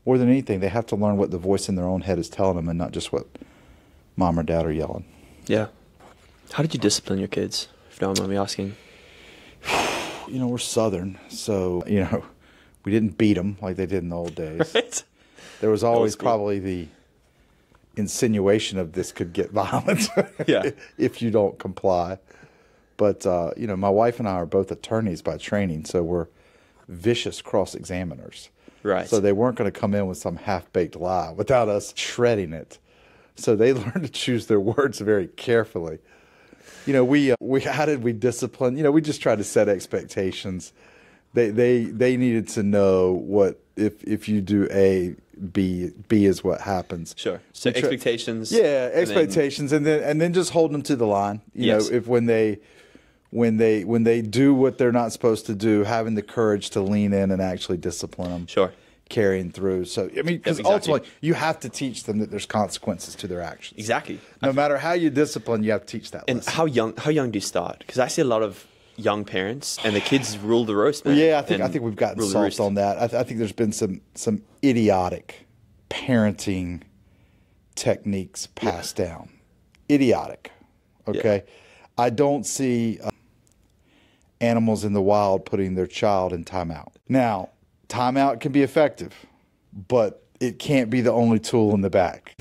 A: more than anything, they have to learn what the voice in their own head is telling them, and not just what mom or dad are yelling.
D: Yeah. How did you discipline your kids, if you don't mind me asking?
A: We're Southern, so, we didn't beat them like they did in the old days.
D: Right.
A: There was always probably the insinuation of this could get violent if you don't comply. But, my wife and I are both attorneys by training, so we're vicious cross-examiners.
D: Right.
A: So they weren't going to come in with some half-baked lie without us shredding it. So they learned to choose their words very carefully. How did we discipline? We just tried to set expectations. They needed to know what if you do A, B is what happens.
D: Sure. So expectations.
A: Yeah, expectations, and then just holding them to the line. If when they do what they're not supposed to do, having the courage to lean in and actually discipline them.
D: Sure.
A: Carrying through. So, because ultimately you have to teach them that there's consequences to their actions.
D: Exactly.
A: No matter how you discipline, you have to teach that lesson.
D: And how young do you start? Because I see a lot of young parents, and the kids rule the roast, man.
A: Yeah, I think we've gotten soft on that. I think there's been some idiotic parenting techniques passed down. Idiotic. Okay? Yeah. I don't see animals in the wild putting their child in timeout. Now, timeout can be effective, but it can't be the only tool in the bag.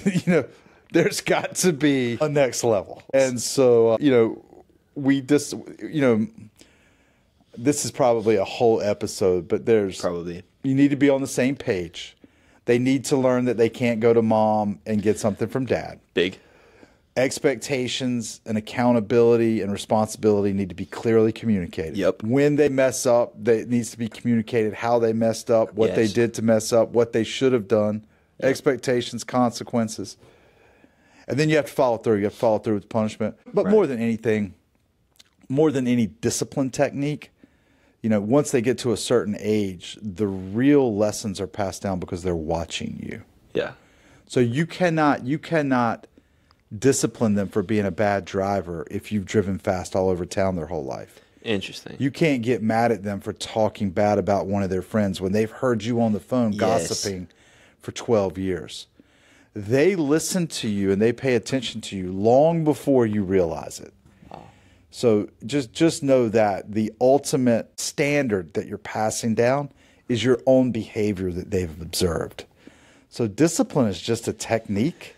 A: There's got to be a next level. And so, this is probably a whole episode, but you need to be on the same page. They need to learn that they can't go to mom and get something from dad.
D: Big.
A: Expectations and accountability and responsibility need to be clearly communicated.
D: Yep. When
A: they mess up, it needs to be communicated how they messed up, what they did to mess up, what they should have done, expectations, consequences. And then you have to follow through. You have to follow through with punishment. But more than anything, more than any discipline technique, once they get to a certain age, the real lessons are passed down because they're watching you.
D: Yeah.
A: So you cannot discipline them for being a bad driver if you've driven fast all over town their whole life.
D: Interesting.
A: You can't get mad at them for talking bad about one of their friends when they've heard you on the phone gossiping for 12 years. they listen to you and they pay attention to you long before you realize it. So just know that the ultimate standard that you're passing down is your own behavior that they've observed. So discipline is just a technique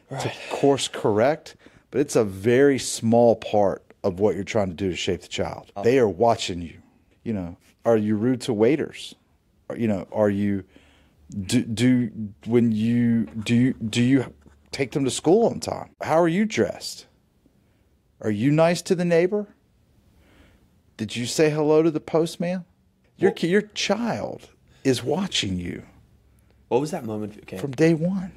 A: to course correct, but it's a very small part of what you're trying to do to shape the child. They are watching you. You know, are you rude to waiters? You know, are you do you take them to school on time? How are you dressed? Are you nice to the neighbor? Did you say hello to the postman? Your child is watching you.
D: What was that moment? Okay.
A: From day one.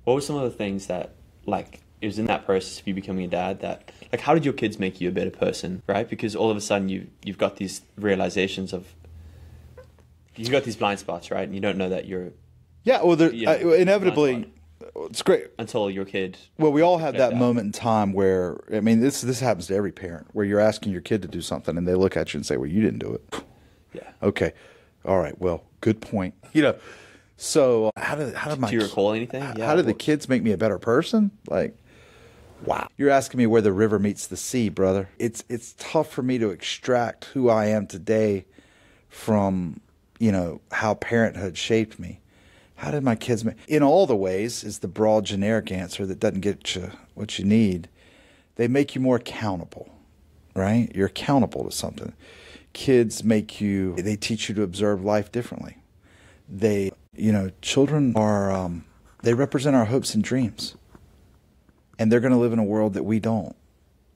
D: What were some of the things that, like, it was in that process of you becoming a dad that, like, how did your kids make you a better person, right? Because all of a sudden you've got these realizations of, you've got these blind spots, right? And you don't know that you're...
A: Yeah, well, inevitably... It's great.
D: Until your kid...
A: Well, we all have that moment in time where, I mean, this happens to every parent, where you're asking your kid to do something and they look at you and say, well, you didn't do it.
D: Yeah.
A: Okay. All right. Well, good point. You know, so how did my...
D: Do you recall anything? Yeah,
A: how did the kids make me a better person? Like, wow. You're asking me where the river meets the sea, brother. It's tough for me to extract who I am today from, you know, how parenthood shaped me. How did my kids make... In all the ways is the broad generic answer that doesn't get you what you need. They make you more accountable, right? You're accountable to something. Kids make you... They teach you to observe life differently. They, you know, children are... they represent our hopes and dreams. And they're going to live in a world that we don't.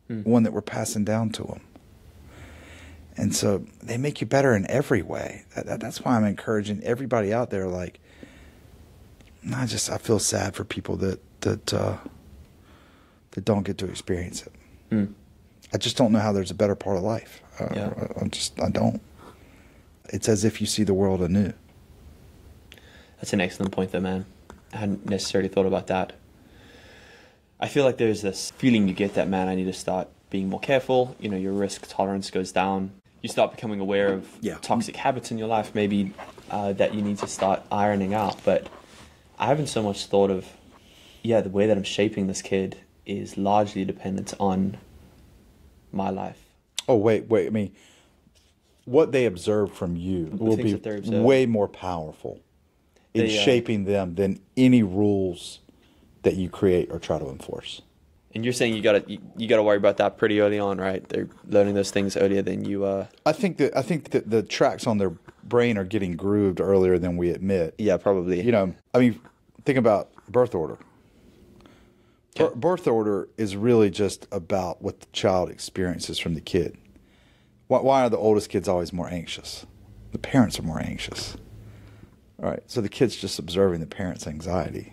A: One that we're passing down to them. And so they make you better in every way. That's why I'm encouraging everybody out there, like... I feel sad for people that don't get to experience it. I just don't know how there's a better part of life. I don't. It's as if you see the world anew.
D: That's an excellent point, though, man. I hadn't necessarily thought about that. I feel like there's this feeling you get that, man, I need to start being more careful. You know, your risk tolerance goes down. You start becoming aware of toxic habits in your life, maybe that you need to start ironing out. But I haven't so much thought of, the way that I'm shaping this kid is largely dependent on my life.
A: Oh, wait. I mean, what they observe from you will be way more powerful in shaping them than any rules that you create or try to enforce.
D: And you're saying you gotta worry about that pretty early on, right? They're learning those things earlier than you.
A: I think that the tracks on their brain are getting grooved earlier than we admit.
D: Yeah, probably.
A: You know, I mean, think about birth order. Birth order is really just about what the child experiences from the kid. Why are the oldest kids always more anxious? The parents are more anxious. All right, so the kid's just observing the parents' anxiety.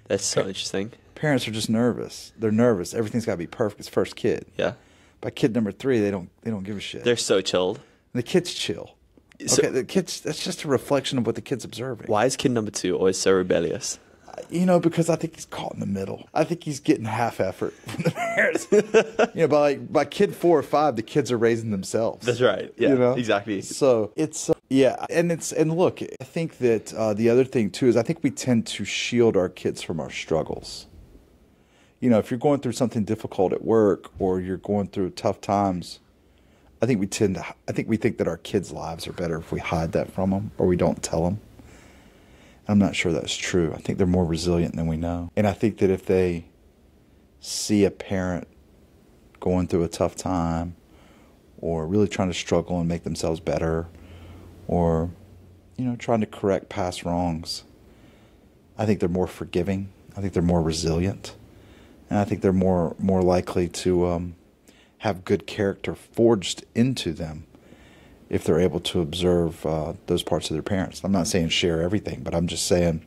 D: That's so interesting.
A: Parents are just nervous. They're nervous. Everything's got to be perfect. It's first kid.
D: Yeah.
A: By kid number 3, they don't give a shit.
D: They're so chilled.
A: And the kid's chill.
D: So,
A: okay, the kids. That's just a reflection of what the kid's observing.
D: Why is kid number 2 always so rebellious?
A: You know, because I think he's caught in the middle. I think he's getting half effort from the parents. You know, by kid 4 or 5, the kids are raising themselves.
D: That's right. Yeah,
A: you know?
D: Exactly.
A: So it's and look, I think that the other thing too is I think we tend to shield our kids from our struggles. You know, if you're going through something difficult at work or you're going through tough times, I think we think that our kids' lives are better if we hide that from them or we don't tell them. I'm not sure that's true. I think they're more resilient than we know. And I think that if they see a parent going through a tough time or really trying to struggle and make themselves better or, you know, trying to correct past wrongs, I think they're more forgiving. I think they're more resilient. And I think they're more likely to have good character forged into them if they're able to observe those parts of their parents. I'm not saying share everything, but I'm just saying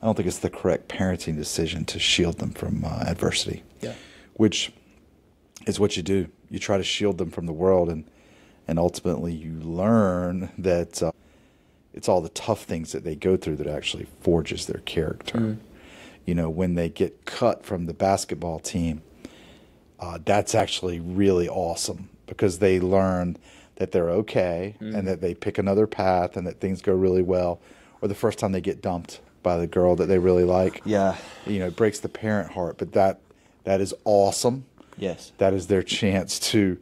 A: I don't think it's the correct parenting decision to shield them from adversity.
D: Yeah.
A: Which is what you do. You try to shield them from the world, and ultimately you learn that it's all the tough things that they go through that actually forges their character. You know, when they get cut from the basketball team, that's actually really awesome because they learn that they're okay and that they pick another path and that things go really well. Or the first time they get dumped by the girl that they really like.
D: Yeah.
A: You know, it breaks the parent heart, but that is awesome.
D: Yes.
A: That is their chance to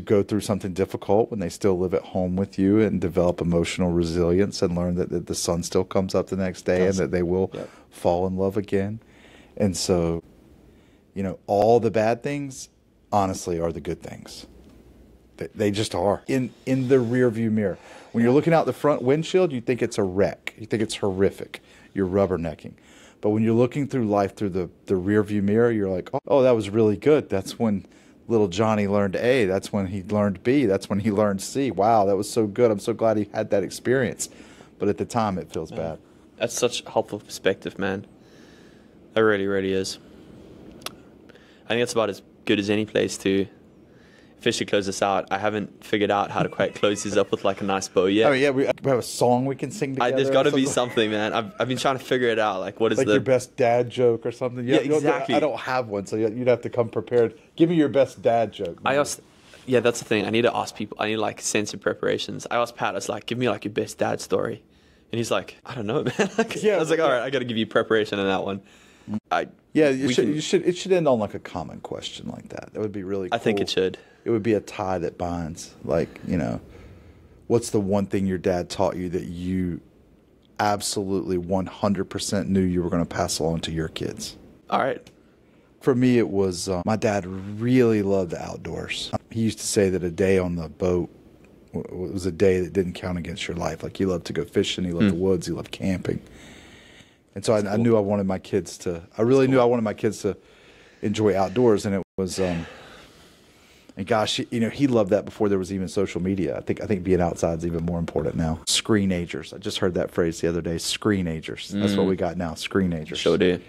A: go through something difficult when they still live at home with you and develop emotional resilience and learn that the sun still comes up the next day and that they will fall in love again. And so, you know, all the bad things, honestly, are the good things. They just are. In the rear view mirror. When you're looking out the front windshield, you think it's a wreck. You think it's horrific. You're rubbernecking. But when you're looking through life through the rear view mirror, you're like, oh, that was really good. That's when little Johnny learned A. That's when he learned B. That's when he learned C. Wow, that was so good. I'm so glad he had that experience. But at the time, it feels bad.
D: That's such a helpful perspective, man. It really, really is. I think that's about as good as any place to officially close this out. I haven't figured out how to quite close this up with like a nice bow yet.
A: Oh yeah, we have a song we can sing together.
D: There's got to be something, man. I've been trying to figure it out. Like, what is
A: like your best dad joke or something?
D: Yeah, exactly.
A: I don't have one, so you'd have to come prepared. Give me your best dad joke.
D: Yeah, that's the thing. I need to ask people. I need like sense of preparations. I asked Pat. I was like, give me like your best dad story, and he's like, I don't know, man. I was like, all right, I got to give you preparation on that one.
A: It should end on like a common question like that. That would be really cool.
D: I think it should.
A: It would be a tie that binds. Like, you know, what's the one thing your dad taught you that you absolutely 100% knew you were going to pass along to your kids?
D: All right.
A: For me, it was my dad really loved the outdoors. He used to say that a day on the boat was a day that didn't count against your life. Like, he loved to go fishing. He loved the woods. He loved camping. And so I knew I wanted my kids to, I really knew I wanted my kids to enjoy outdoors. And it was, and gosh, you know, he loved that before there was even social media. I think being outside is even more important now. Screenagers. I just heard that phrase the other day. Screenagers. That's what we got now. Screenagers.
D: Sure do.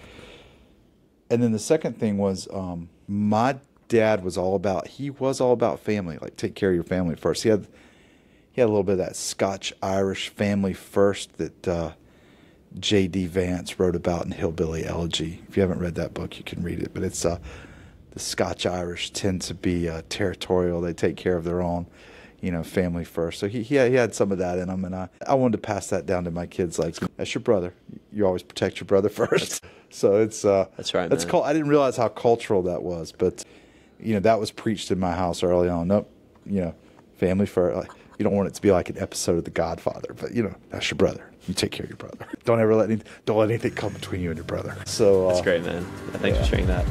A: And then the second thing was, my dad was all about family. Like, take care of your family first. He had a little bit of that Scotch-Irish family first that J.D. Vance wrote about in Hillbilly Elegy. If you haven't read that book, you can read it. But it's the Scotch-Irish tend to be territorial. They take care of their own, you know, family first. So he had some of that in him, and I wanted to pass that down to my kids. Like, that's your brother. You always protect your brother first. So it's
D: that's right.
A: That's I didn't realize how cultural that was, but you know, that was preached in my house early on. Nope, you know, family first. Like, you don't want it to be like an episode of The Godfather, but you know, that's your brother. You take care of your brother. Don't let anything come between you and your brother. So
D: that's great, man. Thanks for sharing that.